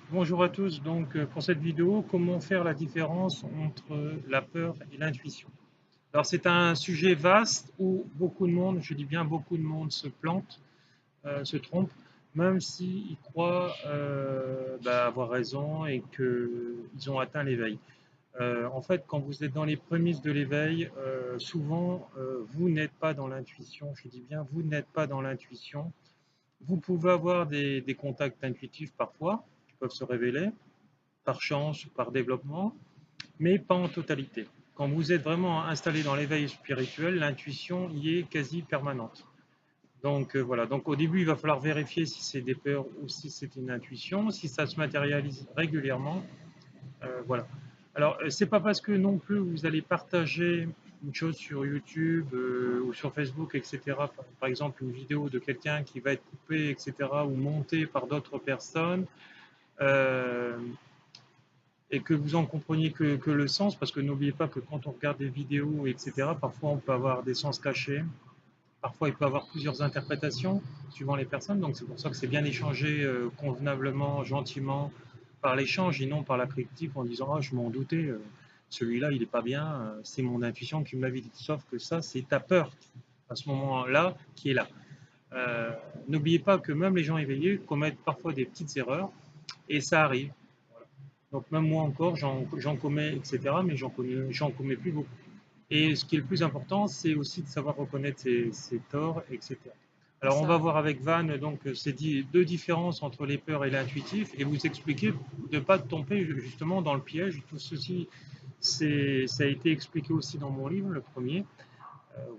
Bonjour à tous, donc pour cette vidéo, comment faire la différence entre la peur et l'intuition. Alors c'est un sujet vaste où beaucoup de monde, je dis bien beaucoup de monde se plante, se trompe, même s'ils croient avoir raison et qu'ils ont atteint l'éveil. En fait, quand vous êtes dans les prémices de l'éveil, souvent vous n'êtes pas dans l'intuition, je dis bien vous n'êtes pas dans l'intuition. Vous pouvez avoir des contacts intuitifs parfois, qui peuvent se révéler, par chance ou par développement, mais pas en totalité. Quand vous êtes vraiment installé dans l'éveil spirituel, l'intuition y est quasi permanente. Donc voilà, donc au début, il va falloir vérifier si c'est des peurs ou si c'est une intuition, si ça se matérialise régulièrement. Voilà. Alors, c'est pas parce que non plus vous allez partager une chose sur YouTube ou sur Facebook, etc. Par exemple, une vidéo de quelqu'un qui va être coupée, etc., ou montée par d'autres personnes, euh, et que vous en compreniez que le sens, parce que n'oubliez pas que quand on regarde des vidéos, etc., parfois on peut avoir des sens cachés, parfois il peut y avoir plusieurs interprétations suivant les personnes, donc c'est pour ça que c'est bien d'échanger convenablement, gentiment, par l'échange et non par la critique en disant ah, je m'en doutais, celui-là il n'est pas bien, c'est mon intuition qui me l'avait dit. Sauf que ça, c'est ta peur à ce moment-là qui est là. Euh, N'oubliez pas que même les gens éveillés commettent parfois des petites erreurs et ça arrive. Donc même moi encore, j'en commets, etc., mais j'en commets plus beaucoup. Et ce qui est le plus important, c'est aussi de savoir reconnaître ses torts, etc. C'est Alors on va ça. voir avec Van donc ces deux différences entre les peurs et l'intuitif et vous expliquer de ne pas tomber justement dans le piège. Tout ceci, ça a été expliqué aussi dans mon livre, le premier.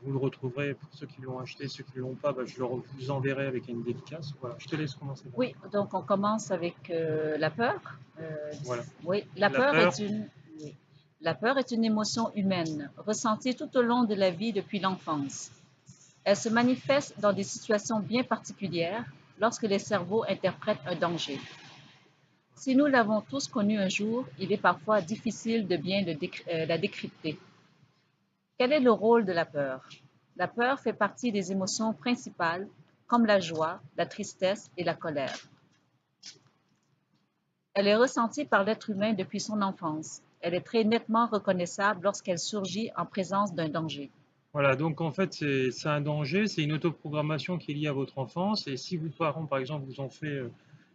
Vous le retrouverez pour ceux qui l'ont acheté, ceux qui ne l'ont pas, je le vous enverrai avec une dédicace. Voilà, je te laisse commencer. Van. Oui, donc on commence avec la peur. Voilà, Oui, la la peur peur. est oui. La peur est une émotion humaine, ressentie tout au long de la vie depuis l'enfance. Elle se manifeste dans des situations bien particulières lorsque les cerveaux interprètent un danger. Si nous l'avons tous connu un jour, il est parfois difficile de bien la décrypter. Quel est le rôle de la peur? La peur fait partie des émotions principales comme la joie, la tristesse et la colère. Elle est ressentie par l'être humain depuis son enfance. Elle est très nettement reconnaissable lorsqu'elle surgit en présence d'un danger. Voilà, donc en fait, c'est un danger, c'est une autoprogrammation qui est liée à votre enfance. Et si vos parents, par exemple, vous ont fait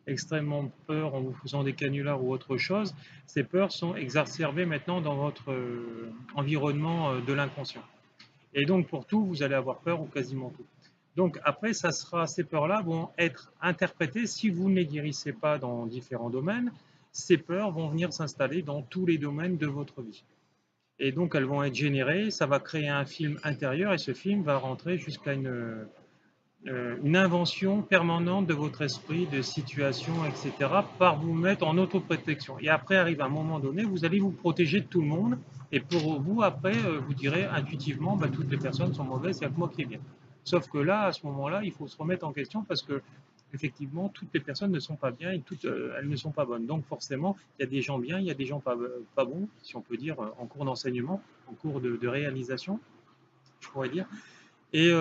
extrêmement peur en vous faisant des canulars ou autre chose, ces peurs sont exacerbées maintenant dans votre environnement de l'inconscient. Et donc pour tout, vous allez avoir peur ou quasiment tout. Donc après, ces peurs-là vont être interprétées si vous ne les guérissez pas dans différents domaines. Ces peurs vont venir s'installer dans tous les domaines de votre vie. Et donc elles vont être générées, ça va créer un film intérieur et ce film va rentrer jusqu'à une invention permanente de votre esprit, de situation, etc., par vous mettre en autoprotection. Et après arrive un moment donné, vous allez vous protéger de tout le monde et pour vous, après, vous direz intuitivement, bah, toutes les personnes sont mauvaises, il n'y a que moi qui est bien. Sauf que là, à ce moment-là, il faut se remettre en question parce que effectivement, toutes les personnes ne sont pas bien et toutes elles ne sont pas bonnes. Donc forcément, il y a des gens bien, il y a des gens pas bons, si on peut dire, en cours d'enseignement, en cours de réalisation, je pourrais dire. Et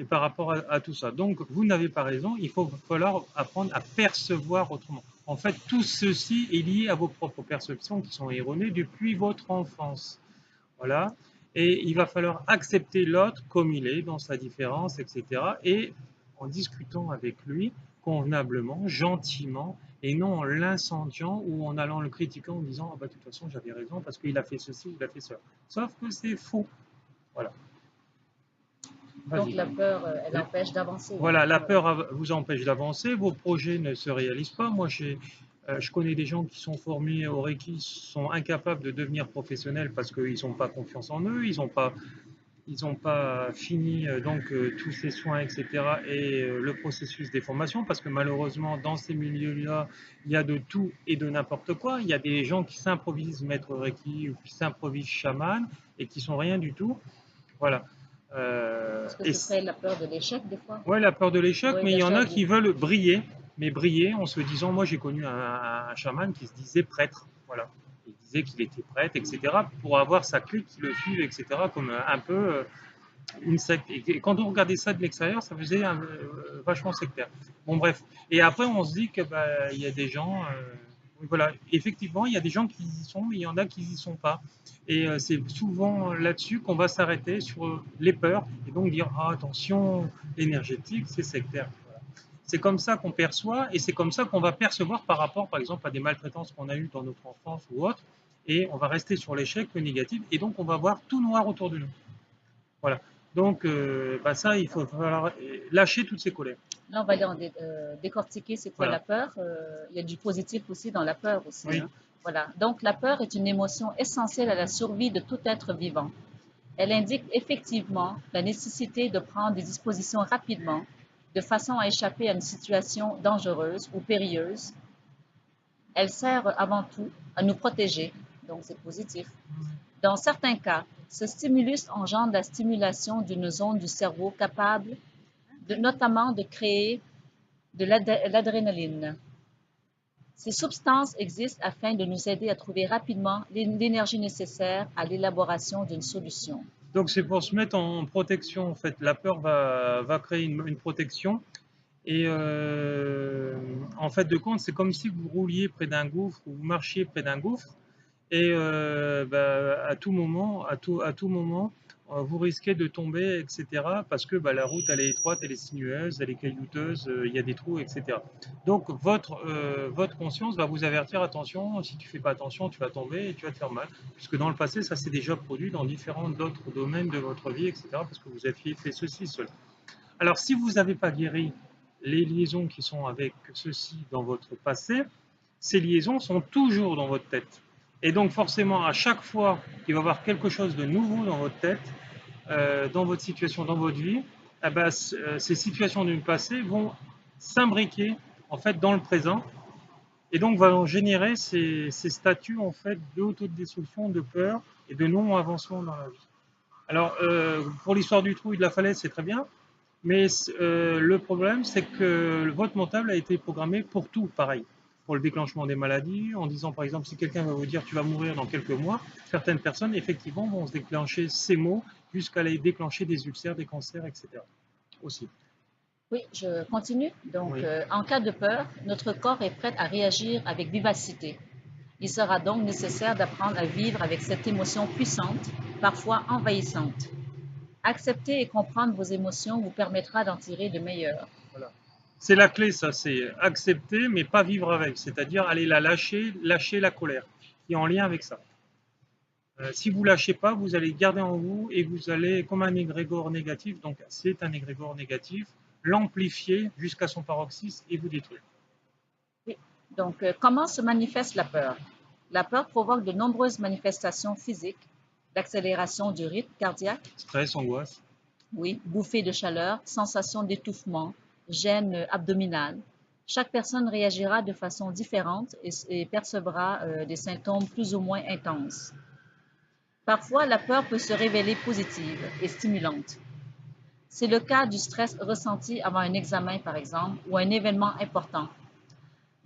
par rapport à tout ça. Donc, vous n'avez pas raison, il faut falloir apprendre à percevoir autrement. En fait, tout ceci est lié à vos propres perceptions qui sont erronées depuis votre enfance. Voilà. Et il va falloir accepter l'autre comme il est, dans sa différence, etc. Et en discutant avec lui convenablement, gentiment, et non en l'incendiant ou en allant le critiquant en disant ah bah, de toute façon j'avais raison parce qu'il a fait ceci, il a fait cela. Sauf que c'est faux. Voilà. Donc Vas-y, la Van. peur, elle empêche d'avancer. Hein. Voilà, la Ouais. peur vous empêche d'avancer, vos projets ne se réalisent pas. Moi, je connais des gens qui sont formés au Reiki, sont incapables de devenir professionnels parce qu'ils n'ont pas confiance en eux, ils ont pas fini tous ces soins, etc. et le processus des formations parce que malheureusement, dans ces milieux-là, il y a de tout et de n'importe quoi. Il y a des gens qui s'improvisent maître Reiki ou qui s'improvisent chaman et qui sont rien du tout. Voilà. Est-ce que Et ce serait la peur de l'échec des fois? Ouais, la peur de l'échec, Oui, mais il y en d'échec a ou... qui veulent briller, mais briller en se disant, moi j'ai connu un chaman qui se disait prêtre, voilà. Il disait qu'il était prêtre, etc., pour avoir sa clique qui le suive, etc., comme un peu. une secte. Et quand on regardait ça de l'extérieur, ça faisait vachement sectaire. Bon, bref. Et après, on se dit que bah, il y a des gens, voilà, effectivement, il y a des gens qui y sont, mais il y en a qui y sont pas. Et c'est souvent là-dessus qu'on va s'arrêter sur les peurs et donc dire ah, attention, l'énergétique, c'est sectaire. Voilà. C'est comme ça qu'on perçoit et c'est comme ça qu'on va percevoir par rapport, par exemple, à des maltraitances qu'on a eues dans notre enfance ou autre. Et on va rester sur l'échec, le négatif, et donc on va voir tout noir autour de nous. Voilà. Donc, bah ça, il faut falloir lâcher toutes ces colères. Là, on va décortiquer c'est quoi la Voilà. peur. Il y a du positif aussi dans la peur aussi, Oui. hein. Voilà. Donc, la peur est une émotion essentielle à la survie de tout être vivant. Elle indique effectivement la nécessité de prendre des dispositions rapidement, de façon à échapper à une situation dangereuse ou périlleuse. Elle sert avant tout à nous protéger, donc c'est positif. Dans certains cas, ce stimulus engendre la stimulation d'une zone du cerveau capable notamment de créer de l'adrénaline. Ces substances existent afin de nous aider à trouver rapidement l'énergie nécessaire à l'élaboration d'une solution. Donc, c'est pour se mettre en protection, en fait. La peur va créer une protection. Et en fait de compte, c'est comme si vous rouliez près d'un gouffre ou vous marchiez près d'un gouffre. Et bah, à tout moment, vous risquez de tomber, etc. Parce que bah, la route, elle est étroite, elle est sinueuse, elle est caillouteuse, il y a des trous, etc. Donc, votre conscience va vous avertir, attention, si tu fais pas attention, tu vas tomber et tu vas te faire mal. Puisque dans le passé, ça s'est déjà produit dans différents autres domaines de votre vie, etc. Parce que vous aviez fait ceci, cela. Alors, si vous n'avez pas guéri les liaisons qui sont avec ceci dans votre passé, ces liaisons sont toujours dans votre tête. Et donc forcément, à chaque fois qu'il va y avoir quelque chose de nouveau dans votre tête, dans votre situation, dans votre vie, eh ben, ces situations du passé vont s'imbriquer en fait dans le présent et donc vont générer ces statuts en fait d'autodestruction, de peur et de non-avancement dans la vie. Alors pour l'histoire du trou et de la falaise, c'est très bien, mais le problème, c'est que votre mental a été programmé pour tout, pareil. Pour le déclenchement des maladies, en disant par exemple, si quelqu'un va vous dire tu vas mourir dans quelques mois, certaines personnes effectivement vont se déclencher ces mots jusqu'à les déclencher des ulcères, des cancers, etc. Aussi. Oui, je continue. Donc, Oui. en cas de peur, notre corps est prêt à réagir avec vivacité. Il sera donc nécessaire d'apprendre à vivre avec cette émotion puissante, parfois envahissante. Accepter et comprendre vos émotions vous permettra d'en tirer de meilleures. Voilà. C'est la clé, ça, c'est accepter, mais pas vivre avec. C'est-à-dire aller la lâcher, lâcher la colère, qui est en lien avec ça. Si vous ne lâchez pas, vous allez garder en vous et vous allez, comme un égrégore négatif, donc c'est un égrégore négatif, l'amplifier jusqu'à son paroxysme et vous détruire. Oui. Donc, comment se manifeste la peur? La peur provoque de nombreuses manifestations physiques, l'accélération du rythme cardiaque, Stress, angoisse. oui, bouffées de chaleur, sensation d'étouffement, gêne abdominale. Chaque personne réagira de façon différente et percevra des symptômes plus ou moins intenses. Parfois, la peur peut se révéler positive et stimulante. C'est le cas du stress ressenti avant un examen, par exemple, ou un événement important.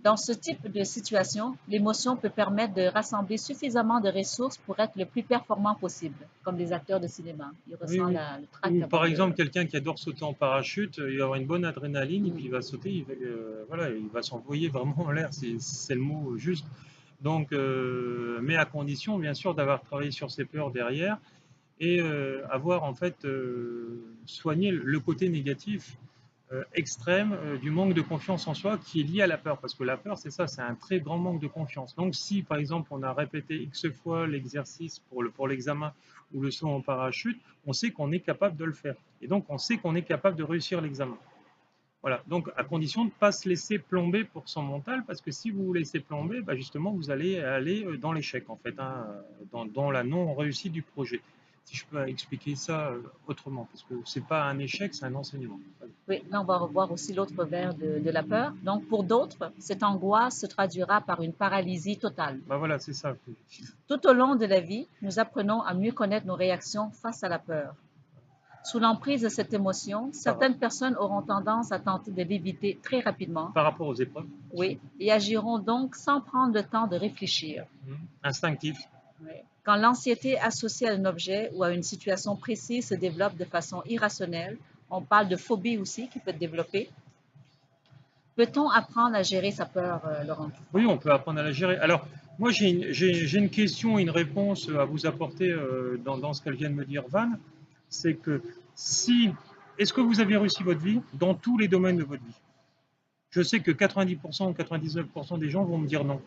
Dans ce type de situation, l'émotion peut permettre de rassembler suffisamment de ressources pour être le plus performant possible, comme les acteurs de cinéma. Ils Oui, ressentent oui. le trac Ou par avant exemple, de... quelqu'un qui adore sauter en parachute, il va avoir une bonne adrénaline et puis il va sauter, voilà, il va s'envoyer vraiment en l'air, c'est le mot juste. Donc, mais à condition, bien sûr, d'avoir travaillé sur ses peurs derrière et avoir en fait soigné le côté négatif extrême du manque de confiance en soi qui est lié à la peur. Parce que la peur, c'est ça, c'est un très grand manque de confiance. Donc si par exemple on a répété X fois l'exercice pour l'examen ou le saut en parachute, on sait qu'on est capable de le faire. Et donc on sait qu'on est capable de réussir l'examen. Voilà, donc à condition de ne pas se laisser plomber pour son mental, parce que si vous vous laissez plomber, bah justement, vous allez aller dans l'échec, en fait, hein, dans la non-réussite du projet. Si je peux expliquer ça autrement, parce que ce n'est pas un échec, c'est un enseignement. Oui, là, on va revoir aussi l'autre vers de la peur. Donc, pour d'autres, cette angoisse se traduira par une paralysie totale. Bah voilà, c'est ça. Tout au long de la vie, nous apprenons à mieux connaître nos réactions face à la peur. Sous l'emprise de cette émotion, certaines personnes auront tendance à tenter de l'éviter très rapidement. Par rapport aux épreuves. Oui, et agiront donc sans prendre le temps de réfléchir. Instinctif. Oui. Quand l'anxiété associée à un objet ou à une situation précise se développe de façon irrationnelle, on parle de phobie aussi qui peut être développée. Peut-on apprendre à gérer sa peur, Laurent? Oui, on peut apprendre à la gérer. Alors, moi, j'ai une question et une réponse à vous apporter dans ce qu'elle vient de me dire, Van. C'est que si, est-ce que vous avez réussi votre vie dans tous les domaines de votre vie? Je sais que 90% ou 99% des gens vont me dire non.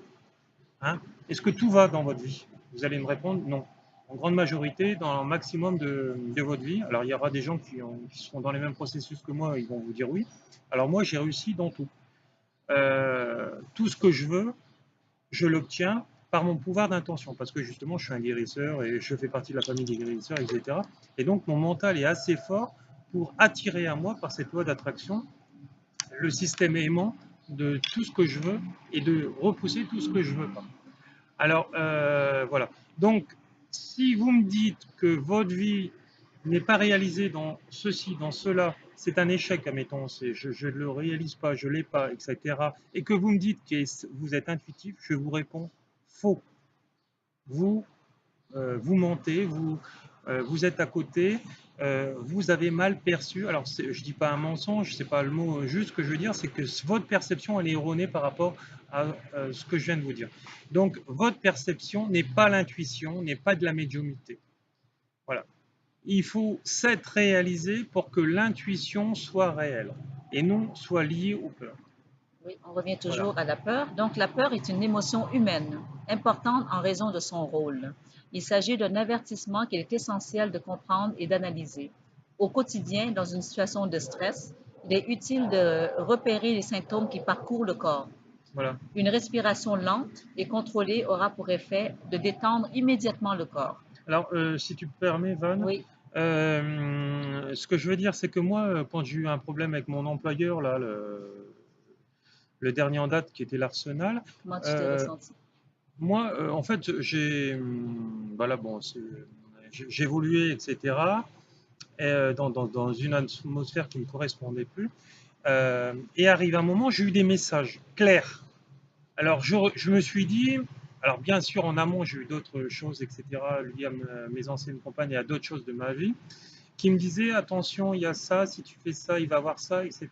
Hein? Est-ce que tout va dans votre vie? Vous allez me répondre non. En grande majorité, dans un maximum de votre vie. Alors, il y aura des gens qui seront dans les mêmes processus que moi, ils vont vous dire oui. Alors, moi, j'ai réussi dans tout. Tout ce que je l'obtiens par mon pouvoir d'intention, parce que justement, je suis un guérisseur et je fais partie de la famille des guérisseurs, etc. Et donc, mon mental est assez fort pour attirer à moi, par cette loi d'attraction, le système aimant de tout ce que je veux et de repousser tout ce que je veux pas. Alors, voilà. Donc, si vous me dites que votre vie n'est pas réalisée dans ceci, dans cela, c'est un échec, admettons, je ne le réalise pas, je ne l'ai pas, etc., et que vous me dites que vous êtes intuitif, je vous réponds faux. Vous, vous mentez, vous êtes à côté, vous avez mal perçu. Alors, je ne dis pas un mensonge, ce n'est pas le mot juste. Ce que je veux dire, c'est que votre perception, elle est erronée par rapport à ce que je viens de vous dire. Donc, votre perception n'est pas l'intuition, n'est pas de la médiumnité. Voilà. Il faut s'être réalisé pour que l'intuition soit réelle et non soit liée aux peurs. Oui, on revient Voilà. toujours à la peur. Donc, la peur est une émotion humaine, importante en raison de son rôle. Il s'agit d'un avertissement qu'il est essentiel de comprendre et d'analyser. Au quotidien, dans une situation de stress, il est utile de repérer les symptômes qui parcourent le corps. Voilà. Une respiration lente et contrôlée aura pour effet de détendre immédiatement le corps. Alors, si tu me permets, Van, Oui, ce que je veux dire, c'est que moi, quand j'ai eu un problème avec mon employeur, là, le dernier en date qui était l'Arsenal, comment tu t'es euh, ressenti? moi, en fait, voilà, bon, j'ai évolué, etc., dans une atmosphère qui ne me correspondait plus. Et arrive un moment, j'ai eu des messages clairs. Alors, je me suis dit, alors bien sûr, en amont, j'ai eu d'autres choses, etc., liées à mes anciennes compagnes et à d'autres choses de ma vie, qui me disaient, attention, il y a ça, si tu fais ça, il va y avoir ça, etc.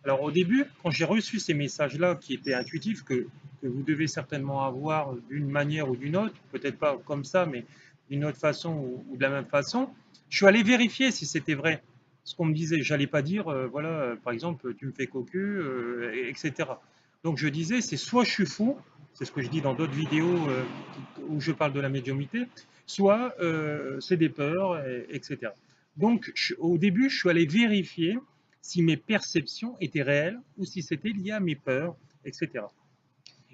Alors, au début, quand j'ai reçu ces messages-là, qui étaient intuitifs, que vous devez certainement avoir d'une manière ou d'une autre, peut-être pas comme ça, mais d'une autre façon ou de la même façon, je suis allé vérifier si c'était vrai. Ce qu'on me disait, j'allais pas dire, voilà, par exemple, tu me fais cocu, etc. Donc je disais, c'est soit je suis fou, c'est ce que je dis dans d'autres vidéos où je parle de la médiumnité, soit c'est des peurs, etc. Donc au début, je suis allé vérifier si mes perceptions étaient réelles ou si c'était lié à mes peurs, etc.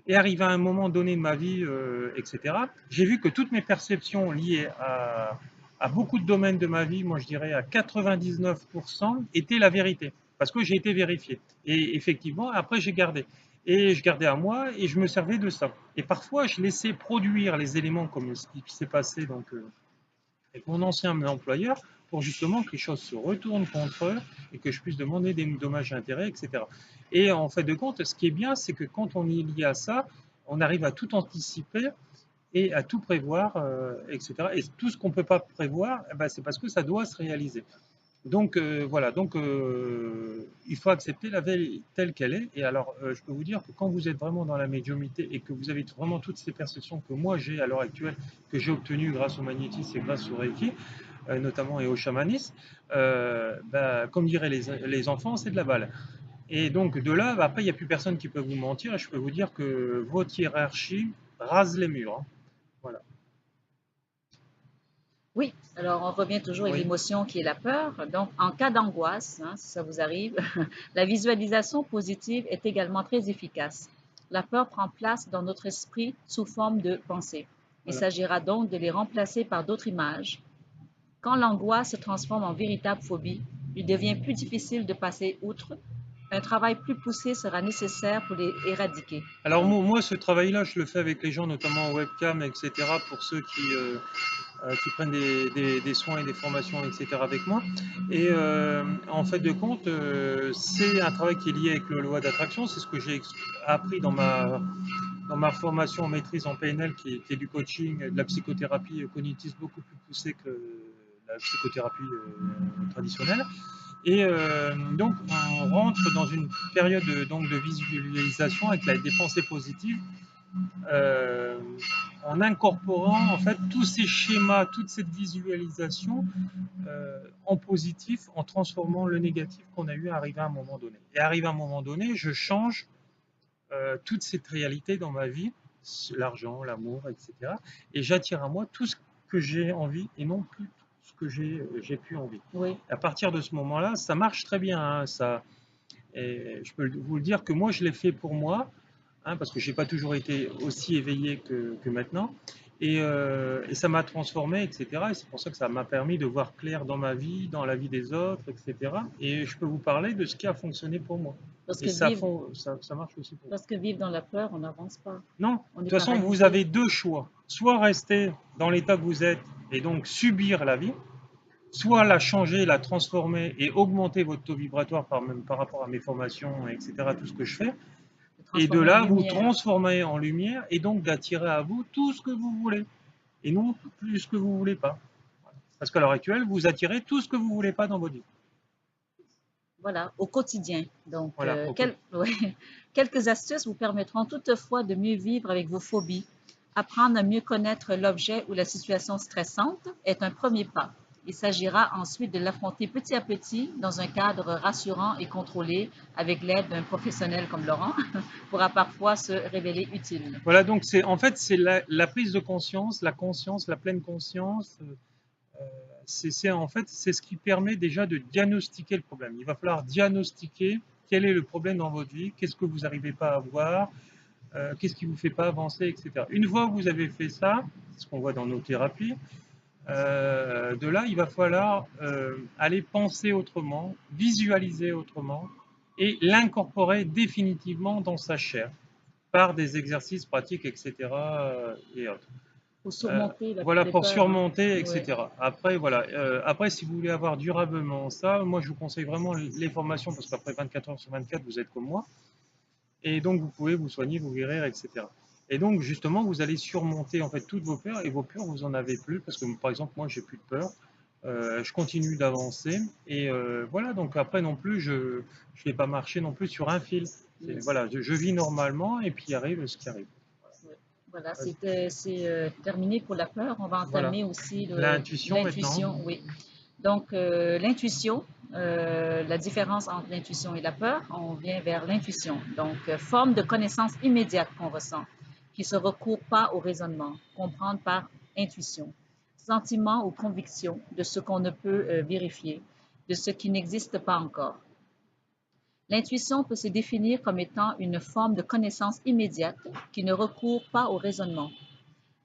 Et arrivé à un moment donné de ma vie, etc., j'ai vu que toutes mes perceptions liées à beaucoup de domaines de ma vie, moi je dirais à 99%, étaient la vérité, parce que j'ai été vérifié. Et effectivement, après j'ai gardé. Et je gardais à moi et je me servais de ça. Et parfois, je laissais produire les éléments comme ce qui s'est passé donc, avec mon ancien employeur pour justement que les choses se retournent contre eux et que je puisse demander des dommages et intérêts, etc. Et en fait de compte, ce qui est bien, c'est que quand on est lié à ça, on arrive à tout anticiper et à tout prévoir, etc. Et tout ce qu'on ne peut pas prévoir, eh ben, c'est parce que ça doit se réaliser. Donc voilà, donc il faut accepter la vie telle qu'elle est. Et alors, je peux vous dire que quand vous êtes vraiment dans la médiumité et que vous avez vraiment toutes ces perceptions que moi j'ai à l'heure actuelle, que j'ai obtenues grâce au magnétisme et grâce au Reiki, notamment et au chamanisme, bah, comme diraient les enfants, c'est de la balle. Et donc de là, bah, après, il n'y a plus personne qui peut vous mentir. Et je peux vous dire que votre hiérarchie rase les murs. Hein. Voilà. Oui, alors on revient toujours à Oui. l'émotion qui est la peur. Donc, en cas d'angoisse, hein, si ça vous arrive, la visualisation positive est également très efficace. La peur prend place dans notre esprit sous forme de pensée. Il Voilà. s'agira donc de les remplacer par d'autres images. Quand l'angoisse se transforme en véritable phobie, il devient plus difficile de passer outre. Un travail plus poussé sera nécessaire pour les éradiquer. Alors moi, ce travail-là, je le fais avec les gens, notamment en webcam, etc., pour ceux qui prennent des soins et des formations, etc., avec moi. Et en fait de compte, c'est un travail qui est lié avec le loi d'attraction. C'est ce que j'ai appris dans ma formation en maîtrise en PNL, qui est du coaching, de la psychothérapie cognitive beaucoup plus poussée que la psychothérapie traditionnelle. Et donc, on rentre dans une période donc, de visualisation avec des pensées positives, en incorporant en fait tous ces schémas, toute cette visualisation en positif, en transformant le négatif qu'on a eu à arriver à un moment donné. Et arrivé à un moment donné, je change toute cette réalité dans ma vie, l'argent, l'amour, etc. Et j'attire à moi tout ce que j'ai envie et non plus tout ce que j'ai plus envie. Oui. À partir de ce moment-là, ça marche très bien. Hein, et je peux vous le dire que moi, je l'ai fait pour moi, hein, parce que je n'ai pas toujours été aussi éveillé que maintenant. Et ça m'a transformé, etc. Et c'est pour ça que ça m'a permis de voir clair dans ma vie, dans la vie des autres, etc. Et je peux vous parler de ce qui a fonctionné pour moi. Parce Et que ça, vivre, ça marche aussi pour vous. parce que vivre dans la peur, on n'avance pas. Non, On de est toute façon, vous paralysé. avez deux choix. Soit rester dans l'état que vous êtes et donc subir la vie, soit la changer, la transformer et augmenter votre taux vibratoire même par rapport à mes formations, etc., tout ce que je fais. Et de Transformer en là, vous lumière. transformer en lumière et donc d'attirer à vous tout ce que vous voulez et non plus ce que vous ne voulez pas. Parce qu'à l'heure actuelle, vous attirez tout ce que vous ne voulez pas dans votre vie. Voilà, au quotidien. Donc, Voilà. ouais. Quelques astuces vous permettront toutefois de mieux vivre avec vos phobies. Apprendre à mieux connaître l'objet ou la situation stressante est un premier pas. Il s'agira ensuite de l'affronter petit à petit dans un cadre rassurant et contrôlé avec l'aide d'un professionnel comme Laurent pourra parfois se révéler utile. Voilà, donc en fait, c'est la prise de conscience, la pleine conscience. En fait, c'est ce qui permet déjà de diagnostiquer le problème. Il va falloir diagnostiquer quel est le problème dans votre vie, qu'est-ce que vous n'arrivez pas à voir, qu'est-ce qui ne vous fait pas avancer, etc. Une fois que vous avez fait ça, ce qu'on voit dans nos thérapies, de là, il va falloir aller penser autrement, visualiser autrement et l'incorporer définitivement dans sa chair par des exercices pratiques, etc. Et autres. Pour surmonter Voilà, les pour peurs. Hein. surmonter, Oui. etc. Après, voilà. Après, si vous voulez avoir durablement ça, moi, je vous conseille vraiment les formations parce qu'après 24 heures sur 24, vous êtes comme moi. Et donc, vous pouvez vous soigner, vous guérir, etc. Et donc, justement, vous allez surmonter en fait toutes vos peurs et vos peurs, vous en avez plus parce que, par exemple, moi, j'ai plus de peur. Je continue d'avancer et voilà. Donc après non plus, je vais pas marcher non plus sur un fil. Yes. Voilà, je vis normalement et puis il arrive ce qui arrive. Voilà, c'est terminé pour la peur. On va entamer aussi l'intuition l'intuition. Oui. Donc, l'intuition, la différence entre l'intuition et la peur, on vient vers l'intuition. Donc, forme de connaissance immédiate qu'on ressent, qui ne se recourt pas au raisonnement, comprendre par intuition. Sentiment ou conviction de ce qu'on ne peut vérifier, de ce qui n'existe pas encore. L'intuition peut se définir comme étant une forme de connaissance immédiate qui ne recourt pas au raisonnement.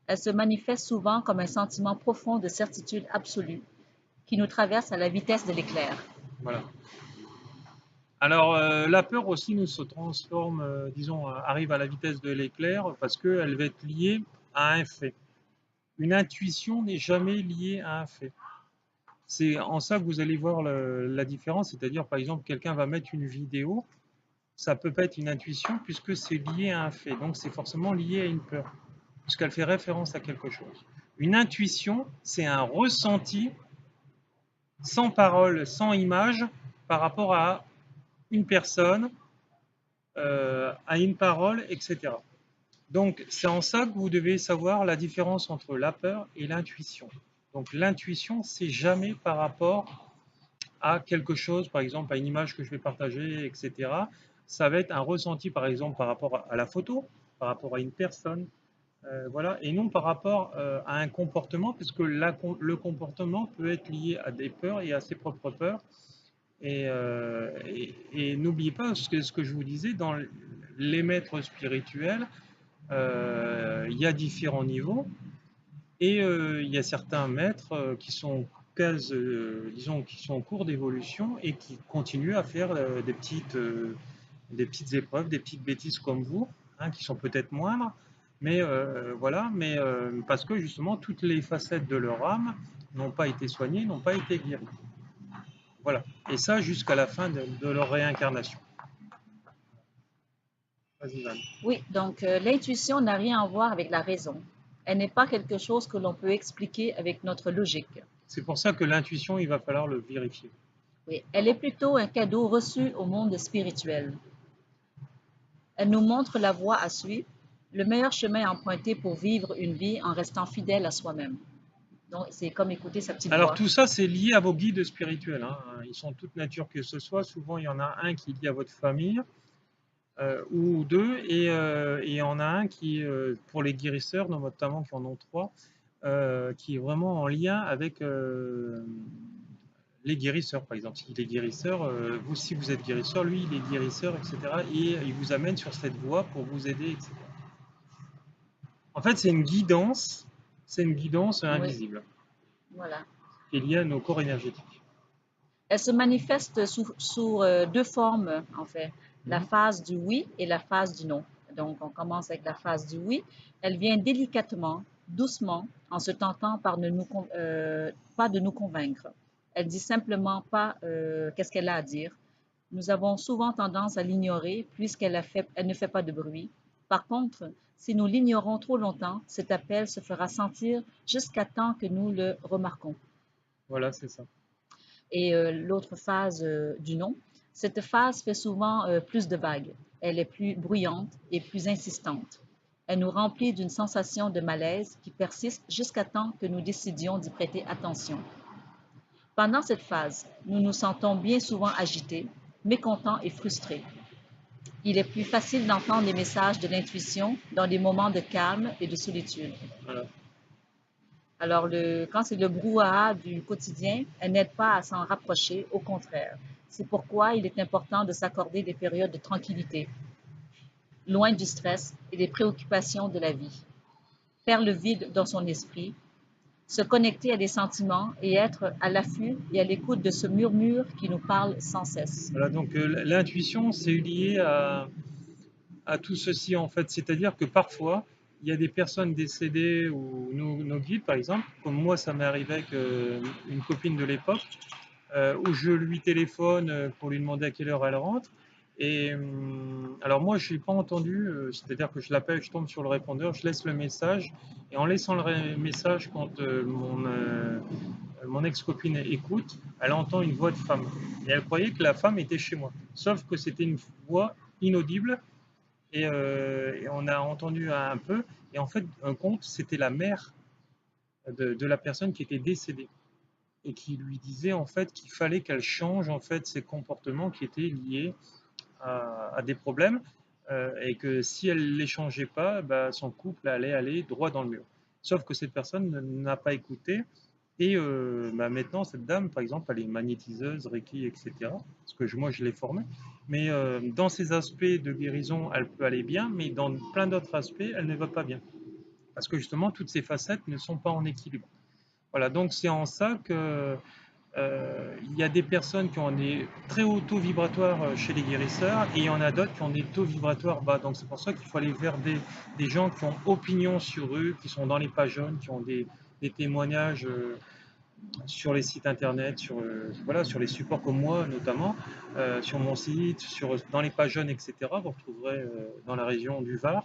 Elle se manifeste souvent comme un sentiment profond de certitude absolue qui nous traverse à la vitesse de l'éclair. Voilà. Alors, la peur aussi nous se transforme, disons, arrive à la vitesse de l'éclair parce qu'elle va être liée à un fait. Une intuition n'est jamais liée à un fait. C'est en ça que vous allez voir la différence, c'est-à-dire, par exemple, quelqu'un va mettre une vidéo, ça peut pas être une intuition puisque c'est lié à un fait, donc c'est forcément lié à une peur, puisqu'elle fait référence à quelque chose. Une intuition, c'est un ressenti sans parole, sans image, par rapport à une personne, à une parole, etc. Donc, c'est en ça que vous devez savoir la différence entre la peur et l'intuition. Donc, l'intuition, c'est jamais par rapport à quelque chose, par exemple, à une image que je vais partager, etc. Ça va être un ressenti, par exemple, par rapport à la photo, par rapport à une personne, voilà, et non par rapport à un comportement, puisque le comportement peut être lié à des peurs et à ses propres peurs. Et n'oubliez pas ce que je vous disais, dans les maîtres spirituels, il y a différents niveaux et il y a certains maîtres qui sont disons, qui sont en cours d'évolution et qui continuent à faire des petites épreuves, des petites bêtises comme vous, hein, qui sont peut-être moindres, mais voilà, mais parce que justement toutes les facettes de leur âme n'ont pas été soignées, n'ont pas été guéries. Voilà, et ça jusqu'à la fin de leur réincarnation. Vas-y, Van. Oui, donc l'intuition n'a rien à voir avec la raison. Elle n'est pas quelque chose que l'on peut expliquer avec notre logique. C'est pour ça que l'intuition, il va falloir le vérifier. Oui, elle est plutôt un cadeau reçu au monde spirituel. Elle nous montre la voie à suivre, le meilleur chemin à emprunter pour vivre une vie en restant fidèle à soi-même. Donc, c'est comme écouter sa petite Alors voix. tout ça, c'est lié à vos guides spirituels, hein. Ils sont de toute nature que ce soit. Souvent, il y en a un qui est lié à votre famille, ou deux, et il y en a un qui, pour les guérisseurs, notamment qui en ont trois, qui est vraiment en lien avec les guérisseurs, par exemple. S'il est guérisseur, vous, si vous êtes guérisseur, lui, il est guérisseur, etc. Et il vous amène sur cette voie pour vous aider, etc. En fait, c'est une guidance Oui, invisible voilà. qui est liée à nos corps énergétiques. Elle se manifeste sous deux formes, en fait. La Mhm. phase du oui et la phase du non. Donc, on commence avec la phase du oui. Elle vient délicatement, doucement, en se tentant pas de nous convaincre. Elle dit simplement pas qu'est-ce qu'elle a à dire. Nous avons souvent tendance à l'ignorer elle ne fait pas de bruit. Par contre, si nous l'ignorons trop longtemps, cet appel se fera sentir jusqu'à temps que nous le remarquons. Voilà, c'est ça. Et l'autre phase du non, cette phase fait souvent plus de vagues. Elle est plus bruyante et plus insistante. Elle nous remplit d'une sensation de malaise qui persiste jusqu'à temps que nous décidions d'y prêter attention. Pendant cette phase, nous nous sentons bien souvent agités, mécontents et frustrés. Il est plus facile d'entendre les messages de l'intuition dans des moments de calme et de solitude. Voilà. Alors, quand c'est le brouhaha du quotidien, elle n'aide pas à s'en rapprocher, au contraire. C'est pourquoi il est important de s'accorder des périodes de tranquillité, loin du stress et des préoccupations de la vie. Faire le vide dans son esprit, se connecter à des sentiments et être à l'affût et à l'écoute de ce murmure qui nous parle sans cesse. Voilà, donc l'intuition, c'est lié à tout ceci en fait. C'est-à-dire que parfois, il y a des personnes décédées ou nos guides, par exemple, comme moi, ça m'est arrivé avec une copine de l'époque, où je lui téléphone pour lui demander à quelle heure elle rentre. Et alors moi, je n'ai pas entendu, c'est-à-dire que je l'appelle, je tombe sur le répondeur, je laisse le message, et en laissant le message, quand mon ex-copine écoute, elle entend une voix de femme. Et elle croyait que la femme était chez moi. Sauf que c'était une voix inaudible, et on a entendu un peu, et en fait, un compte, c'était la mère de la personne qui était décédée et qui lui disait en fait qu'il fallait qu'elle change en fait ses comportements qui étaient liés à des problèmes, et que si elle ne les changeait pas, bah, son couple allait aller droit dans le mur. Sauf que cette personne n'a pas écouté, et bah, maintenant cette dame par exemple elle est magnétiseuse, Reiki, etc. Parce que moi je l'ai formée, mais dans ces aspects de guérison elle peut aller bien, mais dans plein d'autres aspects elle ne va pas bien. Parce que justement toutes ces facettes ne sont pas en équilibre. Voilà, donc c'est en ça que il y a des personnes qui ont des très hauts taux vibratoires chez les guérisseurs, et il y en a d'autres qui ont des taux vibratoires bas. Donc c'est pour ça qu'il faut aller vers des gens qui ont opinion sur eux, qui sont dans les pages jaunes, qui ont des témoignages sur les sites internet, voilà, sur les supports comme moi notamment, sur mon site, dans les pages jaunes, etc. Vous retrouverez dans la région du Var.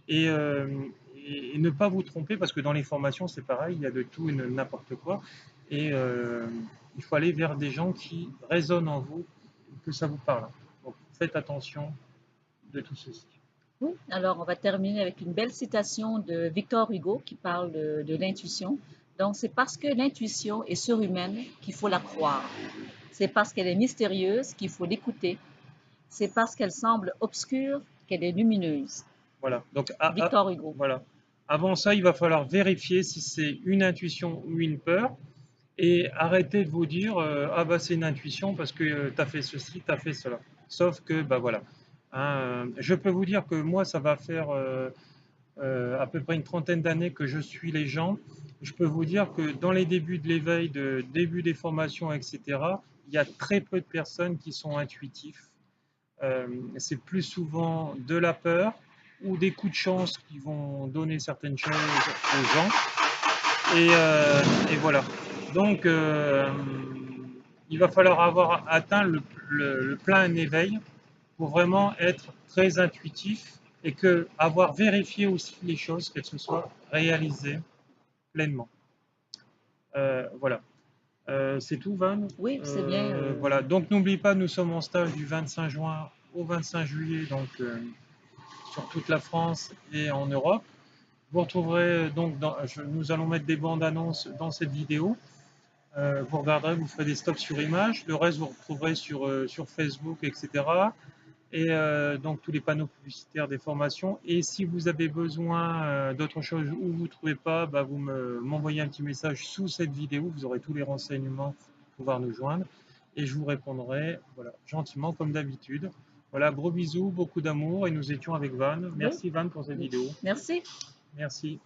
Et, euh, et ne pas vous tromper, parce que dans les formations c'est pareil, il y a de tout et n'importe quoi. Et il faut aller vers des gens qui résonnent en vous, que ça vous parle. Donc faites attention de tout ceci. Oui, alors on va terminer avec une belle citation de Victor Hugo qui parle de l'intuition. Donc, c'est parce que l'intuition est surhumaine qu'il faut la croire. C'est parce qu'elle est mystérieuse qu'il faut l'écouter. C'est parce qu'elle semble obscure qu'elle est lumineuse. Voilà. Donc Victor Hugo. voilà. Avant ça, il va falloir vérifier si c'est une intuition ou une peur, et arrêtez de vous dire ah bah c'est une intuition parce que tu as fait ceci, tu as fait cela. Sauf que bah voilà. Hein, je peux vous dire que moi ça va faire à peu près une trentaine d'années que je suis les gens. Je peux vous dire que dans les débuts de l'éveil, de début des formations, etc., il y a très peu de personnes qui sont intuitifs. C'est plus souvent de la peur ou des coups de chance qui vont donner certaines choses aux gens. Et voilà. Donc, il va falloir avoir atteint le plein éveil pour vraiment être très intuitif et que avoir vérifié aussi les choses, qu'elles se soient réalisées pleinement. Voilà. C'est tout, Van? Oui, c'est bien. Voilà. Donc, n'oublie pas, nous sommes en stage du 25 juin au 25 juillet, donc sur toute la France et en Europe. Vous retrouverez donc, nous allons mettre des bandes annonces dans cette vidéo. Vous regarderez, vous ferez des stops sur images. Le reste, vous retrouverez sur Facebook, etc. Et donc tous les panneaux publicitaires des formations. Et si vous avez besoin d'autre chose ou vous ne trouvez pas, bah, vous m'envoyez un petit message sous cette vidéo. Vous aurez tous les renseignements pour pouvoir nous joindre. Et je vous répondrai voilà, gentiment comme d'habitude. Voilà, gros bisous, beaucoup d'amour. Et nous étions avec Van. Oui, Merci Van pour cette vidéo. merci. Merci.